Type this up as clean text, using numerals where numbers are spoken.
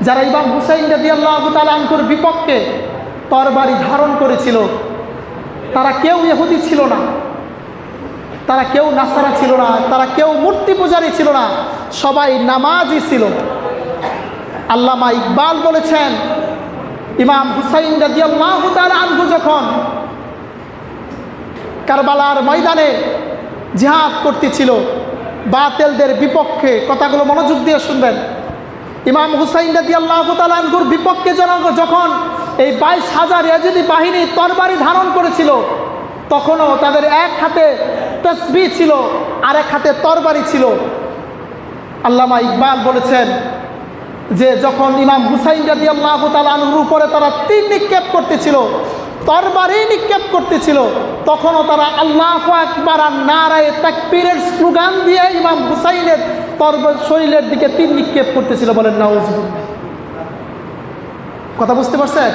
যারা ইমাম হুসাইন রাদিয়াল্লাহু তাআলা আনহুর বিপক্ষে তরবারি ধারণ করেছিল, তারা কেউ ইহুদি ছিল না, তারা কেউ নাসারা ছিল না, তারা কেউ মূর্তি পূজারী ছিল না, সবাই নামাজি ছিল। আল্লামা ইকবাল বলেছেন, ইমাম হুসাইন রাদিয়াল্লাহু তাআলা আনহু যখন কারবালার ময়দানে জিহাদ করতেছিল বাতিলদের বিপক্ষে, কথাগুলো মনোযোগ দিয়ে শুনবেন, ইমাম হুসাইন রাদিয়াল্লাহু তাআলা আনহুর বিপক্ষে যখন এই 22,000 ইয়াজিদি বাহিনী তরবারি ধারণ করেছিল, তখনও তাদের এক হাতে তাসবিহ ছিল আর এক হাতে তরবারি ছিল। আল্লামা ইকবাল বলেছেন যে যখন ইমাম হুসাইন রাদিয়াল্লাহু তাআলা আনহুর উপরে তারা তীর নিক্ষেপ করতেছিল, তরবারি নিক্ষেপ করতেছিল, তখনও তারা আল্লাহু আকবার আর নারায়ে তাকবীরের স্লোগান দিয়ে ইমাম হুসাইনের শরীরের দিকে তীর নিক্ষেপ করতেছিল। বলেন নাউজুবিল্লাহ। কথা বুঝতে পারছেন?